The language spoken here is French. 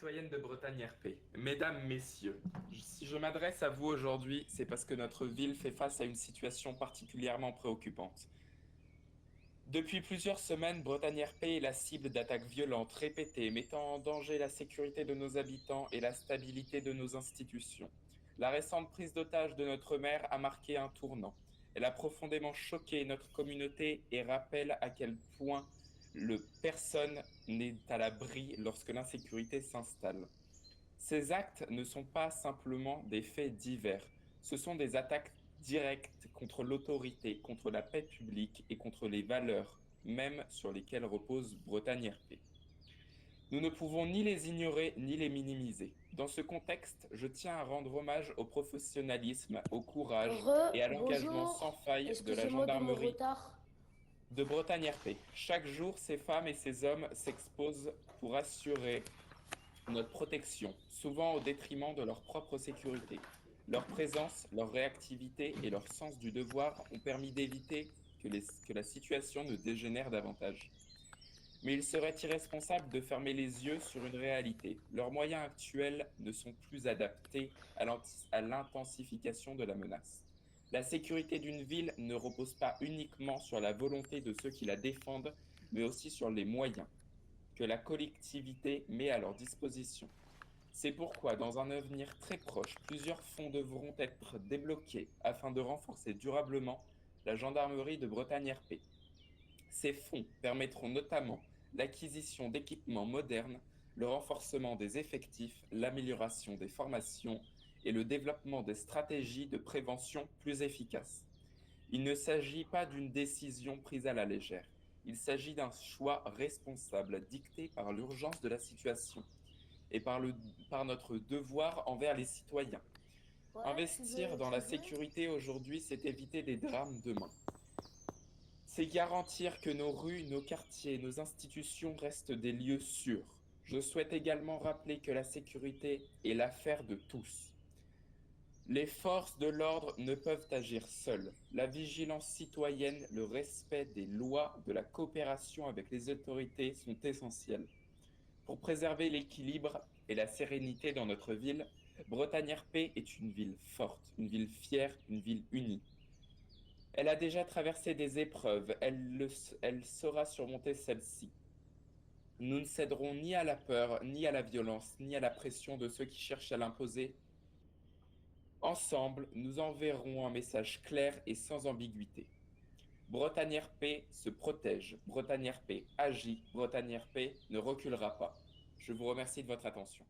citoyenne de Bretagne RP, mesdames, messieurs, si je m'adresse à vous aujourd'hui, c'est parce que notre ville fait face à une situation particulièrement préoccupante. Depuis plusieurs semaines, Bretagne RP est la cible d'attaques violentes répétées, mettant en danger la sécurité de nos habitants et la stabilité de nos institutions. La récente prise d'otage de notre maire a marqué un tournant. Elle a profondément choqué notre communauté et rappelle à quel point personne n'est à l'abri lorsque l'insécurité s'installe. Ces actes ne sont pas simplement des faits divers, ce sont des attaques directes contre l'autorité, contre la paix publique et contre les valeurs même sur lesquelles repose Bretagne RP. Nous ne pouvons ni les ignorer ni les minimiser. Dans ce contexte, je tiens à rendre hommage au professionnalisme, au courage et à l'engagement sans Bonjour, faille de la excusez-moi de mon gendarmerie retard. de Bretagne RP. Chaque jour, ces femmes et ces hommes s'exposent pour assurer notre protection, souvent au détriment de leur propre sécurité. Leur présence, leur réactivité et leur sens du devoir ont permis d'éviter que la situation ne dégénère davantage. Mais il serait irresponsable de fermer les yeux sur une réalité. Leurs moyens actuels ne sont plus adaptés à l'intensification de la menace. La sécurité d'une ville ne repose pas uniquement sur la volonté de ceux qui la défendent, mais aussi sur les moyens que la collectivité met à leur disposition. C'est pourquoi, dans un avenir très proche, plusieurs fonds devront être débloqués afin de renforcer durablement la gendarmerie de Bretagne RP. Ces fonds permettront notamment l'acquisition d'équipements modernes, le renforcement des effectifs, l'amélioration des formations et le développement des stratégies de prévention plus efficaces. Il ne s'agit pas d'une décision prise à la légère. Il s'agit d'un choix responsable dicté par l'urgence de la situation et par notre devoir envers les citoyens. Ouais, Investir dans tu la veux? sécurité aujourd'hui, c'est éviter des drames demain. C'est garantir que nos rues, nos quartiers, nos institutions restent des lieux sûrs. Je souhaite également rappeler que la sécurité est l'affaire de tous. Les forces de l'ordre ne peuvent agir seules. La vigilance citoyenne, le respect des lois, de la coopération avec les autorités sont essentiels. Pour préserver l'équilibre et la sérénité dans notre ville, Bretagne RP est une ville forte, une ville fière, une ville unie. Elle a déjà traversé des épreuves, elle saura surmonter celles-ci. Nous ne céderons ni à la peur, ni à la violence, ni à la pression de ceux qui cherchent à l'imposer. Ensemble, nous enverrons un message clair et sans ambiguïté. Bretagne RP se protège, Bretagne RP agit, Bretagne RP ne reculera pas. Je vous remercie de votre attention.